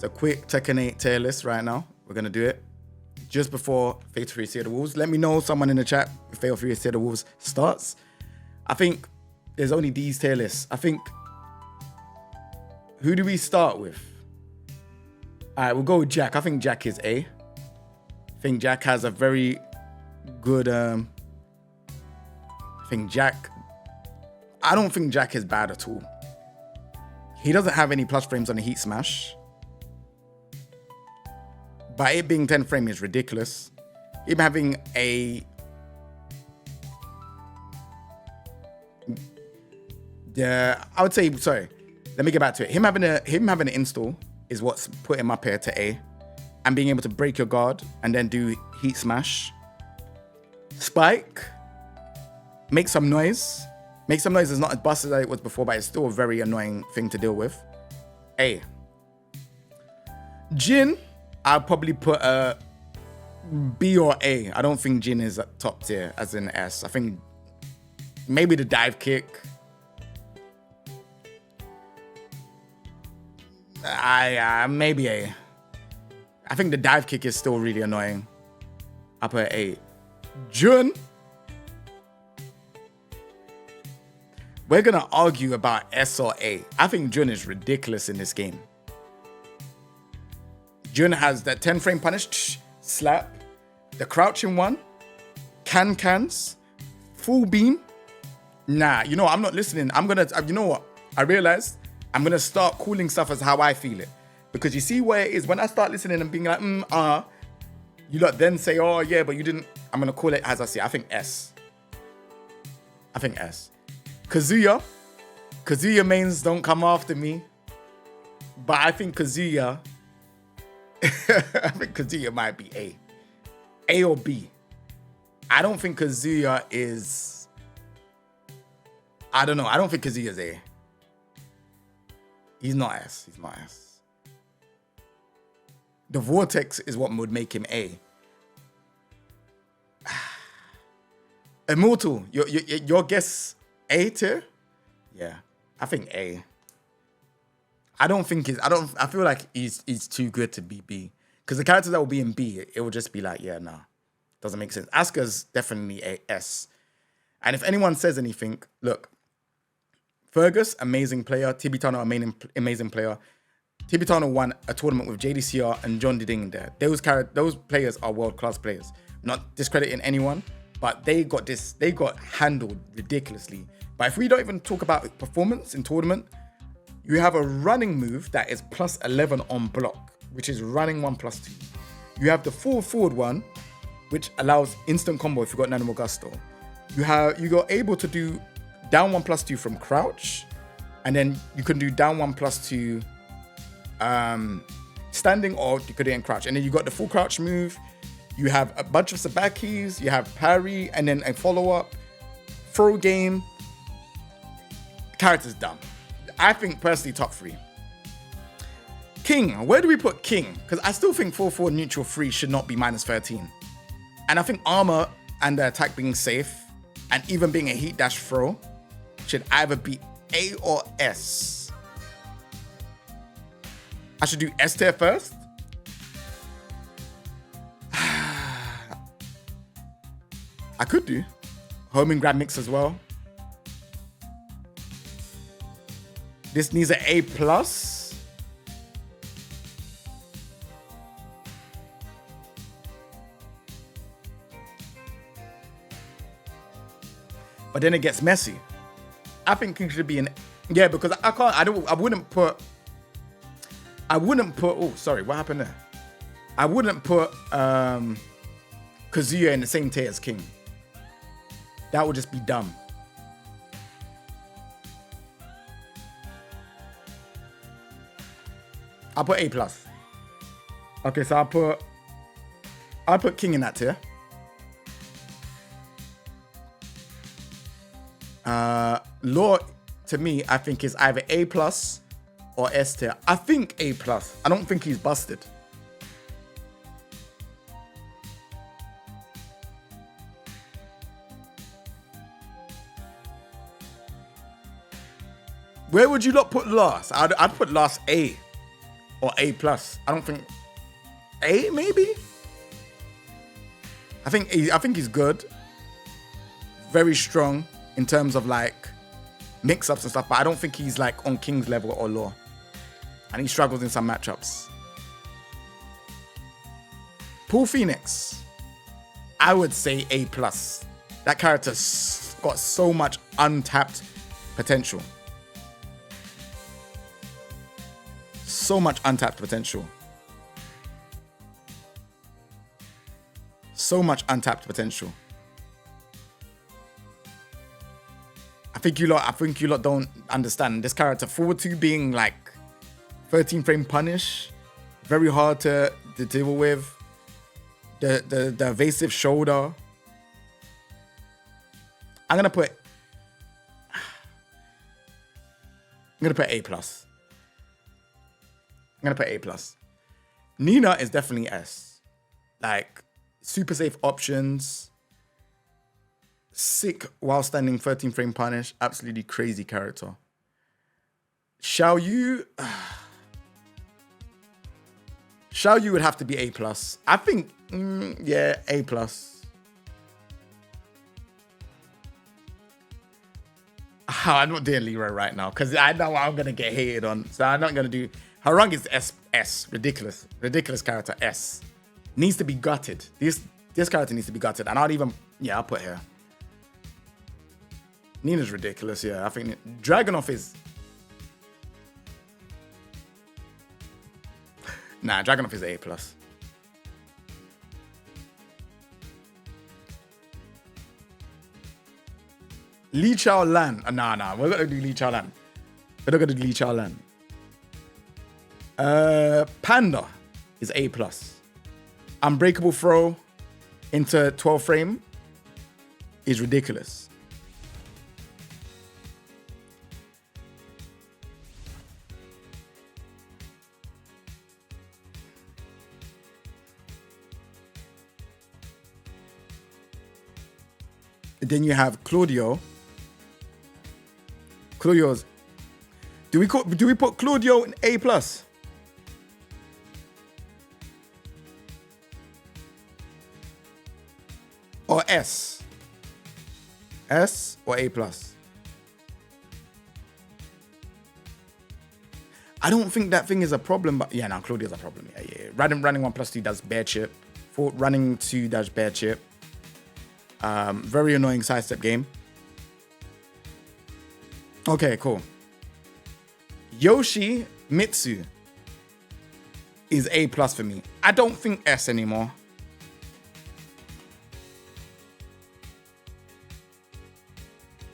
It's a quick Tekken 8 tier list right now. We're going to do it just before Fatal Fury Sea of the Wolves. Let me know, someone in the chat, if Fatal Fury Sea of the Wolves starts. I think there's only these tier lists. I think, who do we start with? All right, we'll go with Jack. I think Jack is A. I think Jack has a very good, I don't think Jack is bad at all. He doesn't have any plus frames on the Heat Smash. But it being 10 frame is ridiculous. Him having a... I would say, sorry, let me get back to it. Him having an install is what's put him up here to A. And being able to break your guard and then do Heat Smash. Spike. Make some noise. Make some noise is not as busted as it was before, but it's still a very annoying thing to deal with. A. Jin, I'll probably put a B or A. I don't think Jin is at top tier, as in S. I think maybe the dive kick. Maybe A. I think the dive kick is still really annoying. I'll put A. Jun. We're going to argue about S or A. I think Jun is ridiculous in this game. Jun has that 10 frame punish, slap, the crouching one, cans, full beam. Nah, you know, I'm not listening. You know what? I realized I'm going to start calling stuff as how I feel it. Because you see where it is, when I start listening and being like, you lot then say, oh yeah, but you didn't. I'm going to call it as I see. I think S. Kazuya mains don't come after me. But I think Kazuya, might be A. A or B. I don't think Kazuya is, I don't know. I don't think Kazuya is A. He's not S. The Vortex is what would make him A. Immortal, your guess A tier? Yeah, I think A. I feel like he's too good to be B. Because the characters that will be in B, it will just be like, yeah, nah. Doesn't make sense. Asuka's definitely a S. And if anyone says anything, look, Fergus, amazing player. Tibitano, amazing player. Tibitano won a tournament with JDCR and John Diding there. Those players are world-class players. Not discrediting anyone, but they got handled ridiculously. But if we don't even talk about performance in tournament, you have a running move that is plus 11 on block, which is running 1 plus 2. You have the full forward one, which allows instant combo if you got Nanimo Gusto. You are able to do down 1 plus 2 from crouch, and then you can do down 1 plus 2 standing, or you could do it in crouch. And then you got the full crouch move. You have a bunch of sabakis, you have parry, and then a follow-up, throw game. Character's dumb. I think personally top 3. King, where do we put King? Because I still think 4/4 neutral 3 should not be minus 13. And I think armor and the attack being safe, and even being a heat dash throw, should either be A or S. I should do S tier first. I could do home and grab mix as well. This needs an A plus. But then it gets messy. I think King should be an, yeah, because I wouldn't put, oh, sorry, what happened there? I wouldn't put Kazuya in the same tier as King. That would just be dumb. I'll put A plus. Okay, so I'll put King in that tier. Law, to me, I think is either A plus or S tier. I think A plus. I don't think he's busted. Where would you not put last? I'd put last A. or A plus. I don't think A maybe. I think he's good, very strong in terms of like mix-ups and stuff, but I don't think he's like on King's level or Law, and he struggles in some matchups. Paul Phoenix, I would say A plus. That character's got so much untapped potential. So much untapped potential. So much untapped potential. I think you lot don't understand this character. Forward 2 being like 13 frame punish, very hard to deal with. The evasive shoulder. I'm gonna put A plus. I'm gonna put A plus. Nina is definitely S. Like super safe options. Sick while standing 13 frame punish. Absolutely crazy character. Xiao Yu would have to be A plus. I think, yeah, A plus. I'm not doing Leroy right now because I know I'm gonna get hated on. So I'm not gonna do. Hwoarang is S. Ridiculous character. S. Needs to be gutted. This character needs to be gutted. And I'll put her. Nina's ridiculous, yeah. I think Dragunov is... Nah, Dragunov is A+. Li Chao Lan. Nah, we're gonna do Li Chao Lan. We're not gonna do Li Chao Lan. Panda is A+. Unbreakable throw into 12 frame is ridiculous. Then you have Claudio. Claudio's. Do we put Claudio in A+? Or S? S or A+? I don't think that thing is a problem, but yeah, now Claudio's a problem. Yeah. Running 1+2 does bear chip. Running 2 does bear chip. Very annoying sidestep game. Okay, cool. Yoshi Mitsu is A+ for me. I don't think S anymore.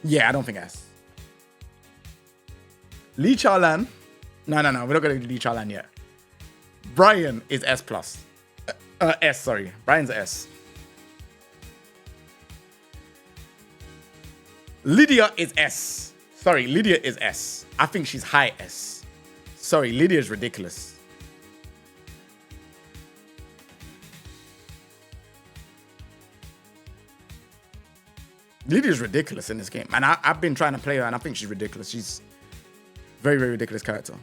Yeah, I don't think S. Li Chao Lan. No. We're not going to do Li Chao Lan yet. Brian is S+. S, sorry. Brian's S. Lydia is S. Sorry, Lydia is S. I think she's high S. Sorry, Lydia is ridiculous. Lydia's ridiculous in this game. And I've been trying to play her and I think she's ridiculous. She's very, very ridiculous character.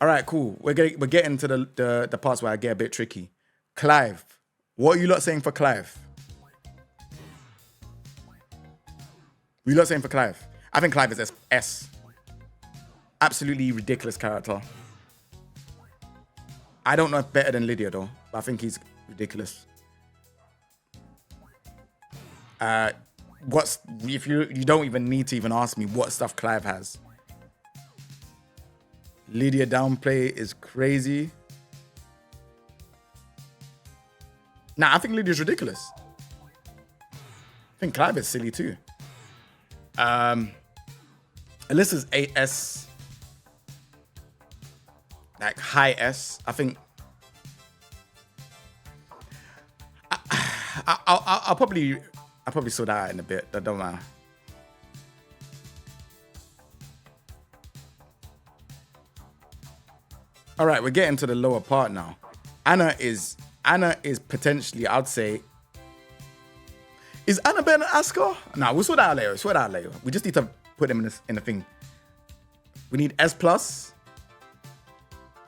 All right, cool. We're getting to the parts where I get a bit tricky. Clive. What are you lot saying for Clive? What are you lot saying for Clive? I think Clive is S. Absolutely ridiculous character. I don't know if better than Lydia though, but I think he's ridiculous. If you don't even need to even ask me what stuff Clive has. Lydia downplay is crazy. Nah, I think Lydia's ridiculous. I think Clive is silly too. Alyssa's AS, like high S. I think I'll probably sort that out in a bit. That don't matter. All right, we're getting to the lower part now. Anna is potentially, I'd say. Is Anna better than Asuka? Nah, we'll sort that out later. We just need to put them in the thing. We need S+.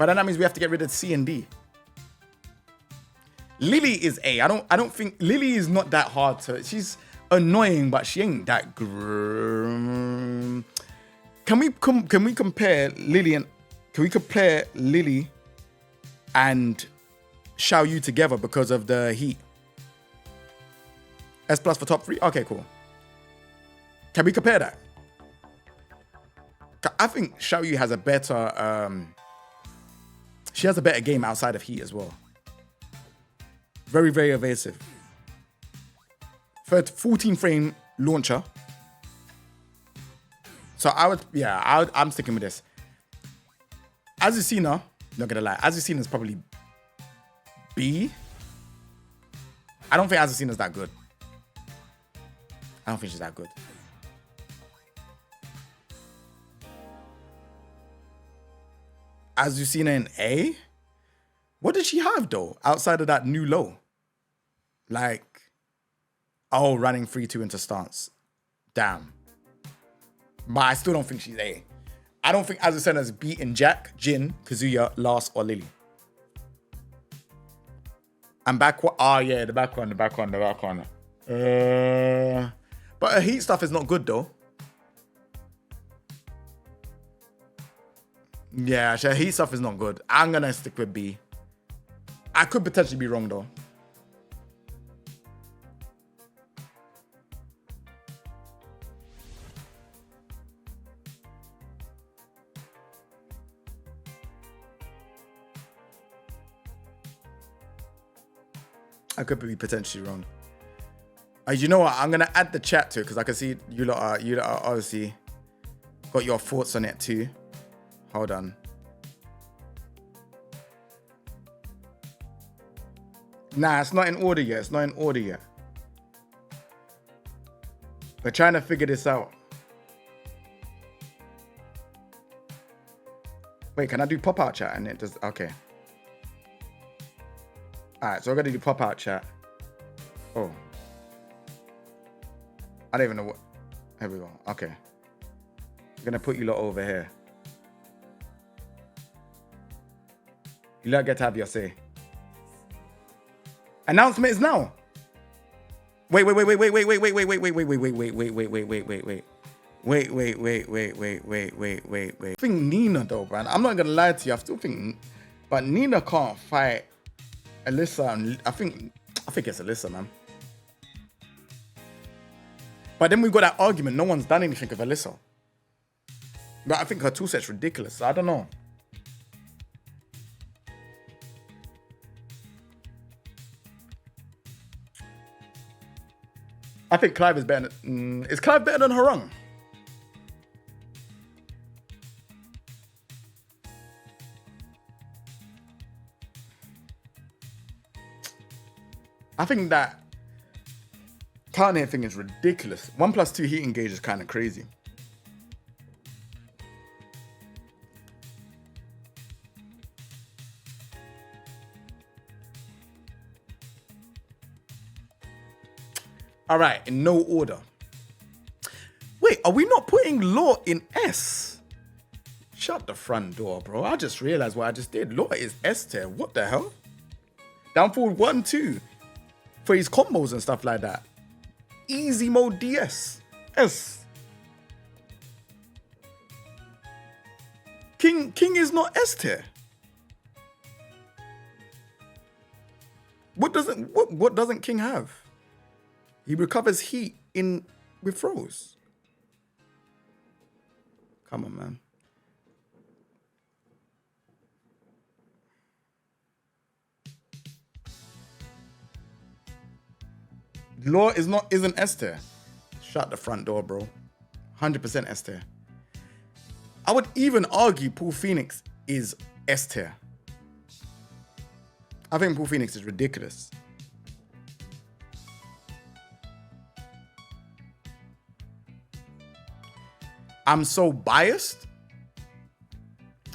But then that means we have to get rid of C and D. Lily is A. I don't think Lily is not that hard to. She's annoying, but she ain't that grim. Can we compare Lily and Xiao Yu together because of the heat? S+ for top 3? Okay, cool. Can we compare that? I think Xiao Yu has a better she has a better game outside of heat as well. Very, very evasive. 14 frame launcher. So I'm sticking with this. Azucena, not gonna lie, Azucena is probably B. I don't think Azucena's that good. I don't think she's that good. Azucena in A? What did she have though, outside of that new low? Like, oh, running 3-2 into stance. Damn. But I still don't think she's A. I don't think Azucena's beaten Jack, Jin, Kazuya, Last, or Lily. And back one. Oh yeah, the back one. But her heat stuff is not good though. Yeah, her heat stuff is not good. I'm gonna stick with B. I could potentially be wrong though. I could be potentially wrong. You know what? I'm gonna add the chat to it because I can see you lot are obviously got your thoughts on it too. Hold on. Nah, it's not in order yet. We're trying to figure this out. Wait, can I do pop-out chat? And it does, okay. All right, so we're gonna do pop-out chat. Oh. I don't even know what, here we go, okay. I'm gonna put you lot over here. You lot get to have your say. Announcement is now. Wait. I think Nina though, man. I'm not gonna lie to you. I still think, but Nina can't fight Alisa. And I think it's Alisa, man. But then we've got that argument. No one's done anything with Alisa. But I think her toolset's ridiculous. So I don't know. I think Clive is better. Is Clive better than Hwoarang? I think that Kanye thing is ridiculous. 1+2 heat engage is kind of crazy. All right, in no order. Wait, are we not putting Law in S? Shut the front door, bro. I just realized what I just did. Law is S tier. What the hell? Down forward 1-2 for his combos and stuff like that. Easy mode DS. S. King is not S tier. What doesn't King have? He recovers heat with throws. Come on, man. Law isn't S tier. Shut the front door, bro. 100% S tier. I would even argue Paul Phoenix is S tier. I think Paul Phoenix is ridiculous. I'm so biased.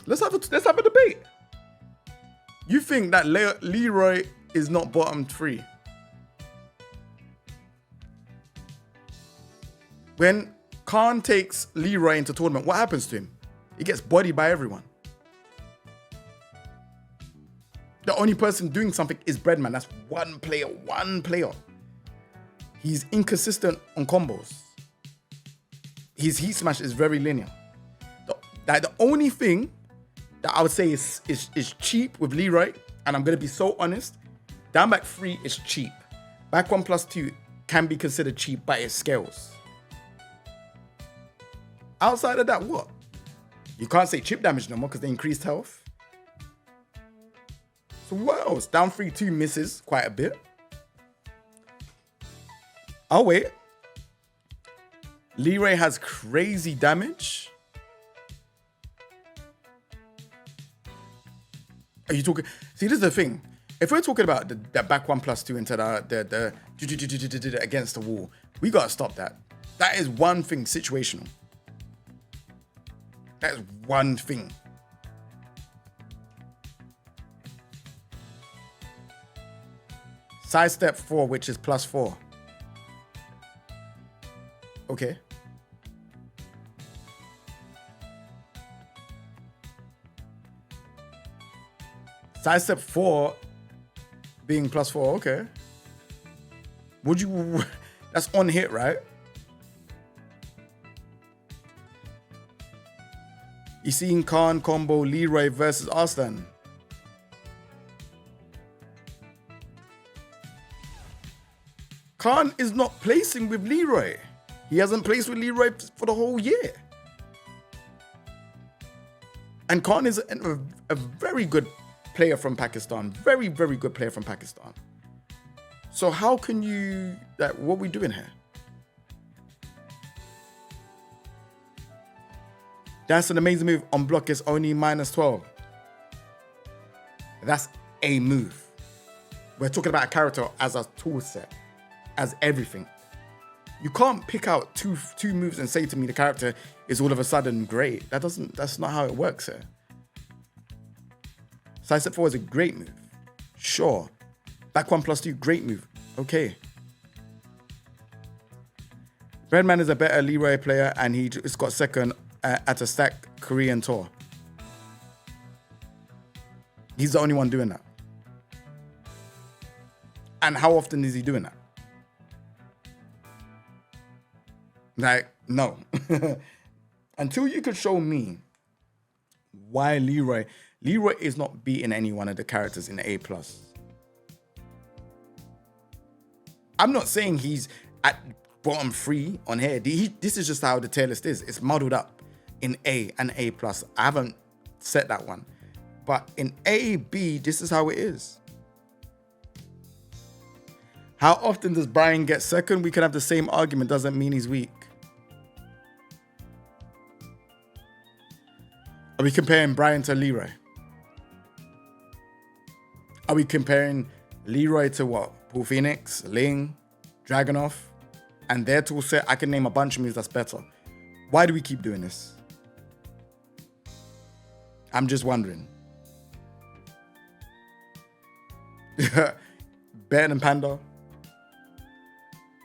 Let's have a debate. You think that Leroy is not bottom 3? When Khan takes Leroy into tournament, what happens to him? He gets bodied by everyone. The only person doing something is Breadman. That's one player. He's inconsistent on combos. His heat smash is very linear. The only thing that I would say is cheap with Leroy, and I'm going to be so honest, down back 3 is cheap. Back 1+2 can be considered cheap, but it scales. Outside of that, what? You can't say chip damage no more because they increased health. So what else? Down 3-2 misses quite a bit. Oh, wait. Leroy has crazy damage. Are you talking? See, this is the thing. If we're talking about the back 1+2 into the against the wall, we gotta stop that. That is one thing situational. That is one thing. Sidestep 4, which is +4. Okay. Sidestep 4 being +4, okay. Would you... That's on hit, right? You seen Khan combo Leroy versus Arslan. Khan is not placing with Leroy. He hasn't placed with Leroy for the whole year. And Khan is a very good player from Pakistan. Very, very good player from Pakistan. So how can you... what are we doing here? That's an amazing move. On block is only -12. That's a move. We're talking about a character as a tool set. As everything. You can't pick out two moves and say to me the character is all of a sudden great. That's not how it works here. Sidestep 4 is a great move. Sure. Back 1+2, great move. Okay. Breadman is a better Leroy player and he just got second at a stack Korean tour. He's the only one doing that. And how often is he doing that? Like, no. Until you could show me why Leroy is not beating any one of the characters in A+. I'm not saying he's at bottom 3 on here. This is just how the tier list is. It's muddled up in A and A+. I haven't set that one. But in A, B, this is how it is. How often does Brian get second? We can have the same argument. Doesn't mean he's weak. Are we comparing Brian to Leroy? Are we comparing Leroy to what? Paul Phoenix, Ling, Dragunov, and their tool set? I can name a bunch of moves that's better. Why do we keep doing this? I'm just wondering. Better than Panda?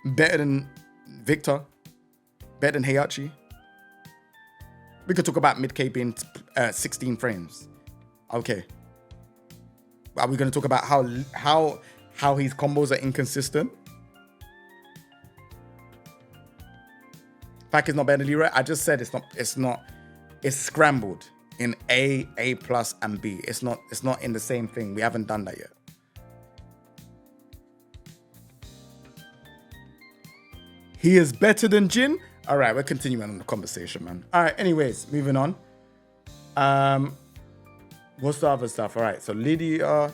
Better than Victor? Better than Heihachi? We could talk about mid-K being 16 frames. Okay. Are we going to talk about how his combos are inconsistent? Pack is not better than Leroy. I just said it's scrambled in A+, and B. It's not in the same thing. We haven't done that yet. He is better than Jin? All right, we're continuing on the conversation, man. All right, anyways, moving on. What's the other stuff? All right, so Lydia,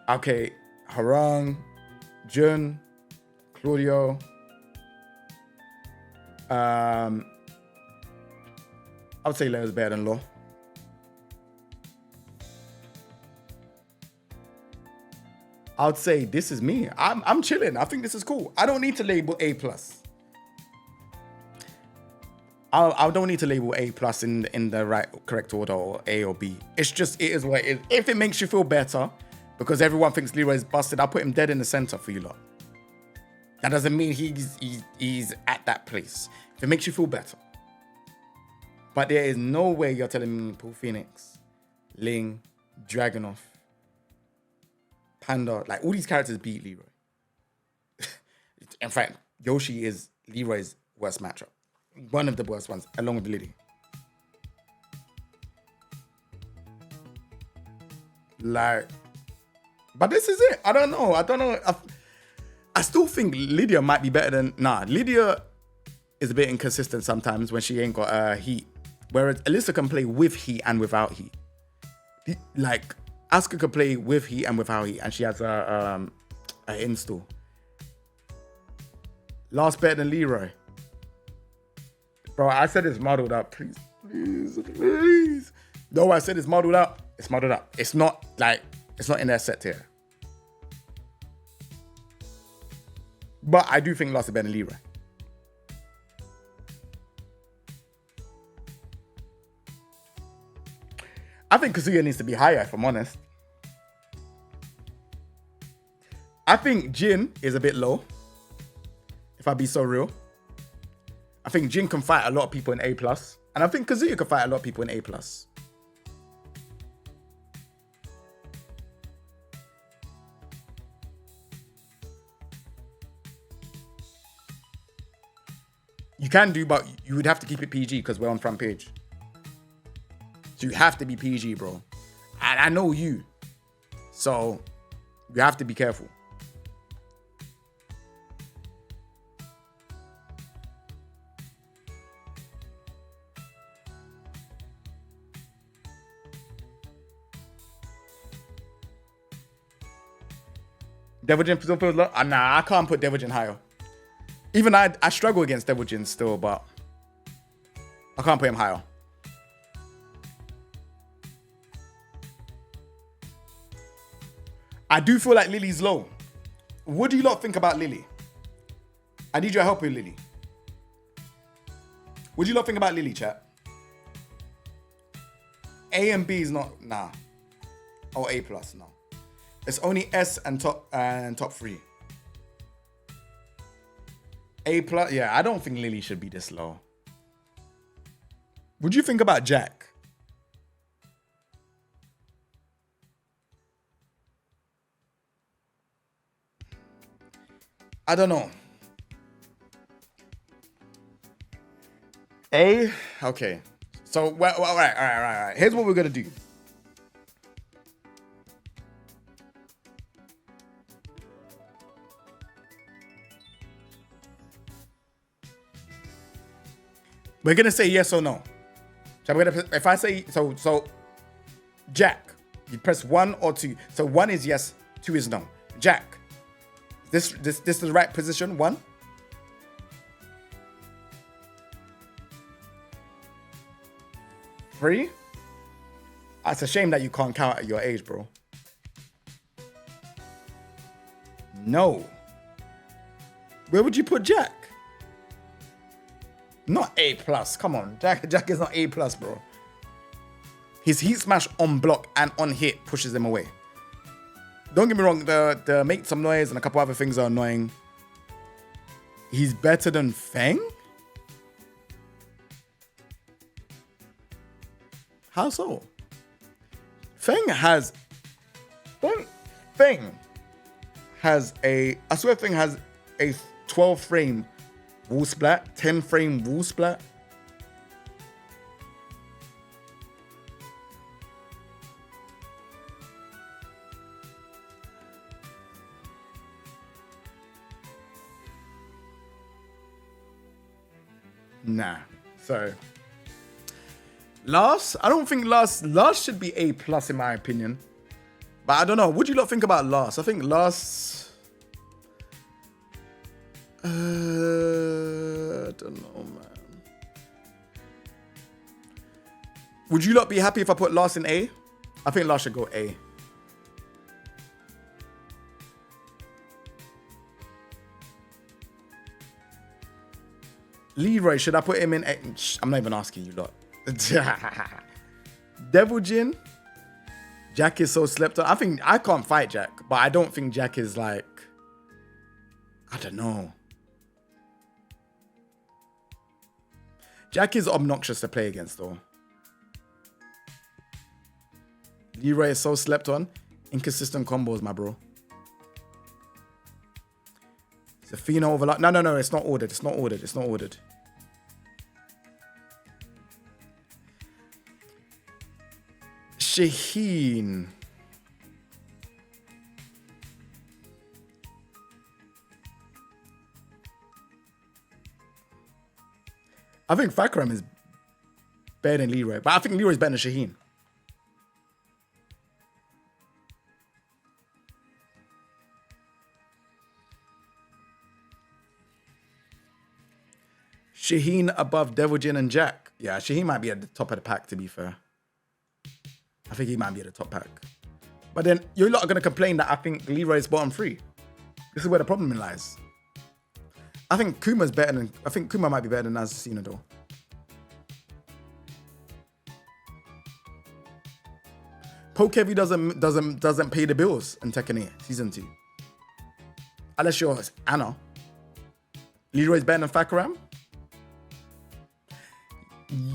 Okay, Hwoarang, Jun, Claudio. I would say Leo's better than Law. I would say this is me. I'm chilling. I think this is cool. I don't need to label A+. I don't need to label A+ in the correct order or A or B. It's just, it is what it is. If it makes you feel better, because everyone thinks Leroy is busted, I'll put him dead in the center for you lot. That doesn't mean he's at that place. If it makes you feel better. But there is no way you're telling me Paul Phoenix, Ling, Dragunov, Panda, like all these characters beat Leroy. In fact, Yoshi is Leroy's worst matchup. One of the worst ones, along with Liddy. Like, but this is it. I don't know. I still think Lydia might be better than... Nah, Lydia is a bit inconsistent sometimes when she ain't got heat. Whereas Alisa can play with heat and without heat. Like, Asuka can play with heat and without heat. And she has a install. Last better than Leroy. Bro, I said it's modeled up. Please, please, please. No, I said it's modeled up. It's modeled up. It's not in their set tier. But I do think Lost is better than Leroy. I think Kazuya needs to be higher, if I'm honest. I think Jin is a bit low. If I be so real. I think Jin can fight a lot of people in A+. And I think Kazuya can fight a lot of people in A+. You can do, but you would have to keep it PG because we're on front page. So you have to be PG, bro. And I know you. So you have to be careful. Devil Jin still feels low? Nah, I can't put Devil Jin higher. Even I struggle against Devil Jin still, but I can't put him higher. I do feel like Lily's low. What do you lot think about Lily? I need your help with Lily. What do you lot think about Lily, chat? A and B is not, nah. Or A+, no. It's only S and top 3. A+, yeah, I don't think Lily should be this low. What do you think about Jack? I don't know. A? Okay. So, well, all right. Here's what we're going to do. We're going to say yes or no. So I'm gonna, if I say, so Jack, you press 1 or 2. So 1 is yes, 2 is no. Jack, this is the right position, 1. Three? It's a shame that you can't count at your age, bro. No. Where would you put Jack? Not A+. Come on. Jack is not A+, bro. His heat smash on block and on hit pushes him away. Don't get me wrong, the make some noise and a couple other things are annoying. He's better than Feng? How so? Feng has a, I swear Feng has a 12 frame wall splat, 10 frame wall splat. Nah, so Last, I don't think Last should be A+ in my opinion. But I don't know. What do you lot think about Last? I think Last, I don't know, man. Would you lot be happy if I put Last in A? I think Last should go A. Leroy, should I put him in A? I'm not even asking you lot. Devil Jin. Jack is so slept on. I think I can't fight Jack, but I don't think Jack is like, I don't know. Jack is obnoxious to play against though. Leroy is so slept on. Inconsistent combos, my bro. Zafina overlap. No. It's not ordered. It's not ordered. It's not ordered. Shaheen. I think Fakram is better than Leroy, but I think Leroy's better than Shaheen. Shaheen above Devil Jin and Jack. Yeah, Shaheen might be at the top of the pack, to be fair. I think he might be at the top pack. But then you're not going to complain that I think Leroy's bottom 3. This is where the problem lies. I think Kuma's better than... I think Kuma might be better than Assassino, though. Poke Heavy doesn't pay the bills in Tekken 8 Season 2. Unless you're Anna. Leroy's better than Fakram?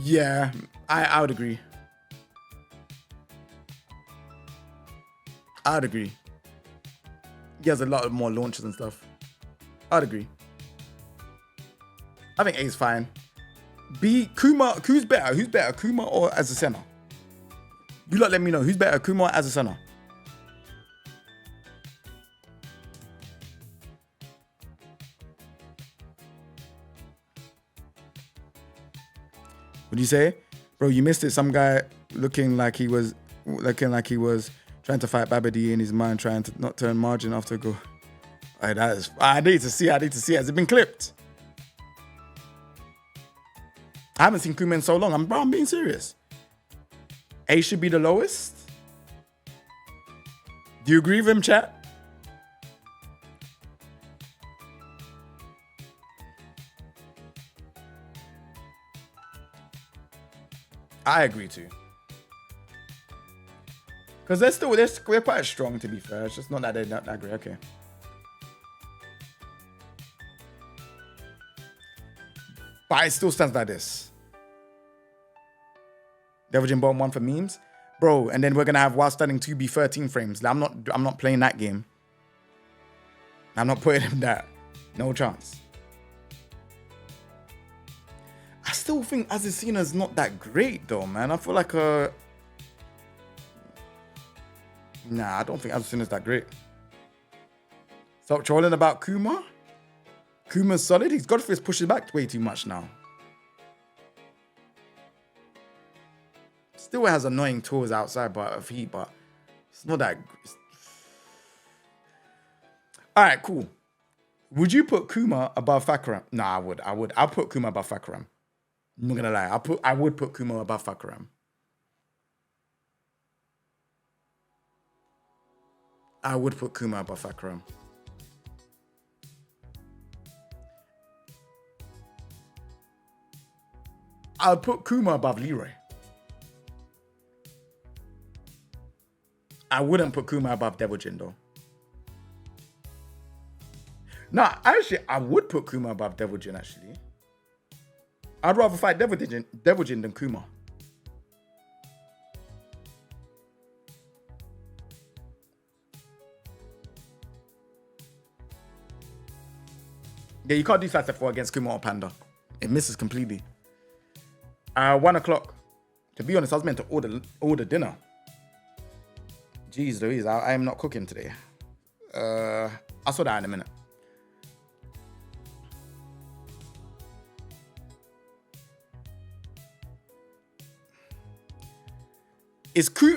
Yeah, I would agree. I'd agree. He has a lot of more launches and stuff. I'd agree. I think A is fine. B, Kuma, who's better? Who's better, Kuma or Azucena? You lot let me know. Who's better, Kuma or Azucena? What do you say? Bro, you missed it. Some guy looking like he was trying to fight Babidi in his mind, trying to not turn margin after a goal. Right, I need to see. Has it been clipped? I haven't seen Kuma in so long. I'm being serious. A should be the lowest. Do you agree with him, chat? I agree too. Because they're quite strong, to be fair. It's just not that they're not that great. Okay. But it still stands like this. Devil Jin bottom 1 for memes. Bro, and then we're gonna have while standing 2B 13 frames. I'm not playing that game. I'm not putting him that. No chance. I still think Azucena's not that great though, man. I feel like nah, I don't think Azucena's that great. Stop trolling about Kuma. Kuma's solid. His Godfrey's pushes back way too much now. Still has annoying tours outside of heat, but it's not that. All right, cool. Would you put Kuma above Fakram? Nah, I would. I'll put Kuma above Fakram. I'm not gonna lie. I would put Kuma above Fakram. I would put Kuma above Fakram. I would put Kuma above Leroy. I wouldn't put Kuma above Devil Jin though. Nah, actually, I would put Kuma above Devil Jin actually. I'd rather fight Devil Jin than Kuma. Yeah, you can't do side step 4 against Kuma or Panda. It misses completely. 1 o'clock. To be honest, I was meant to order dinner. Jeez Louise, I am not cooking today. I'll sort that out in a minute.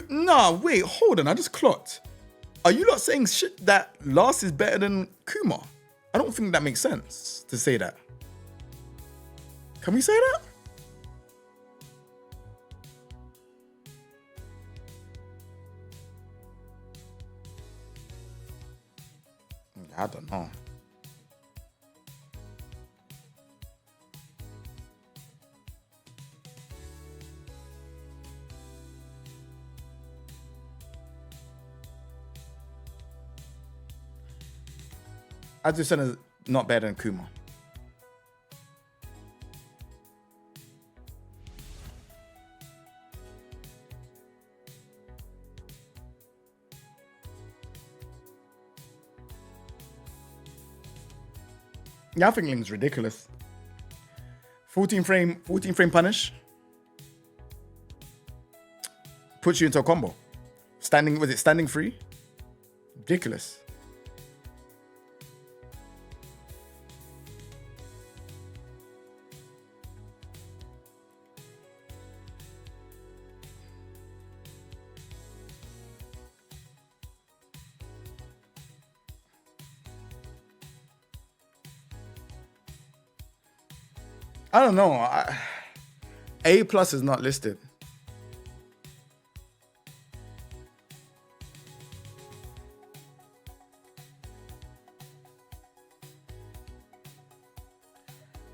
Nah, wait, hold on. I just clocked. Are you not saying shit that Last is better than Kuma? I don't think that makes sense to say that. Can we say that? I don't know. Azucena is not better than Kuma. Yeah, I think Link's ridiculous. 14 frame punish. Puts you into a combo. Was it standing free? Ridiculous. I don't know. A+ is not listed.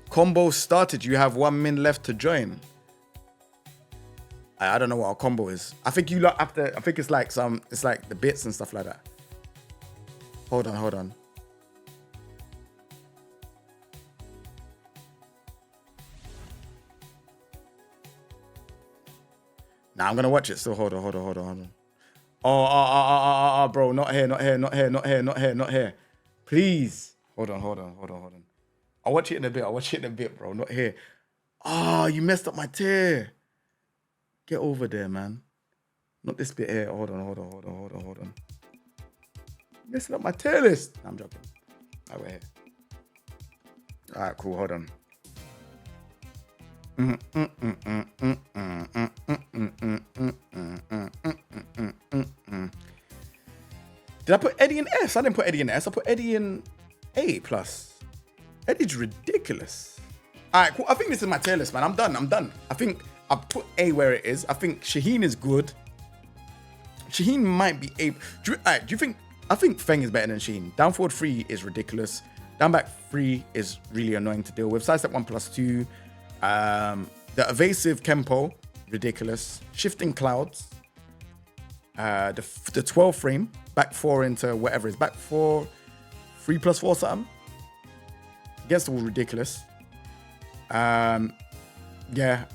Combo started. You have 1 min left to join. I don't know what a combo is. I think you lot have to. I think it's like the bits and stuff like that. Hold on. Nah, I'm gonna watch it still. Hold on. Oh, bro, not here. Please. Hold on. I'll watch it in a bit, bro. Not here. Oh, you messed up my tier. Get over there, man. Not this bit here. Hold on. Messing up my tier list. Nah, I'm joking. All right, we're here. All right, cool. Hold on. Did I put Eddie in S? I didn't put Eddie in S. I put Eddie in A+. Eddie's ridiculous. All right, cool. I think this is my tier list, man. I'm done. I think I put A where it is. I think Shaheen is good. Shaheen might be A. Do you think? I think Feng is better than Shaheen. Down forward 3 is ridiculous. Down back 3 is really annoying to deal with. Sidestep 1+2. The evasive Kempo, ridiculous. Shifting clouds. The 12 frame, back 4 into whatever is back 4, 3+4 something. Gets all ridiculous. Yeah.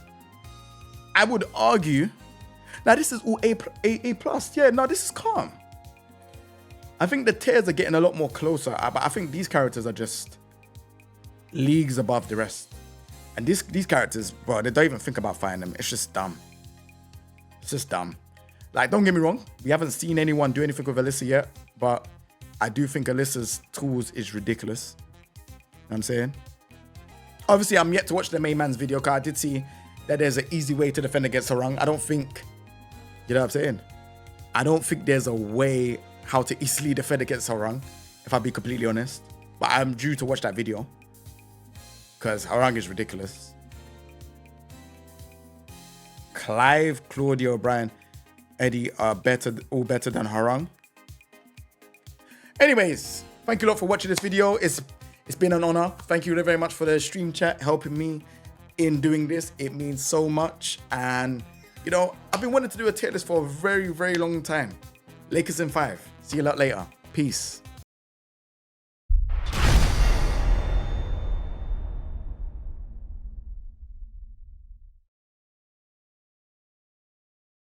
I would argue. Now this is all A+. Yeah, no, this is calm. I think the tiers are getting a lot more closer, but I think these characters are just leagues above the rest. And these characters, bro, they don't even think about fighting them. It's just dumb. Like, don't get me wrong. We haven't seen anyone do anything with Alisa yet, but I do think Alisa's tools is ridiculous. You know what I'm saying? Obviously, I'm yet to watch the main man's video, because I did see that there's an easy way to defend against Hwoarang. I don't think, you know what I'm saying? I don't think there's a way how to easily defend against Hwoarang, if I'll be completely honest. But I'm due to watch that video, because Hwoarang is ridiculous. Clive, Claudia, O'Brien, Eddie are all better than Hwoarang. Anyways, thank you a lot for watching this video. It's been an honor. Thank you very much for the stream chat, helping me in doing this. It means so much. And, you know, I've been wanting to do a tier list for a very, very long time. Lakers in 5. See you a lot later. Peace.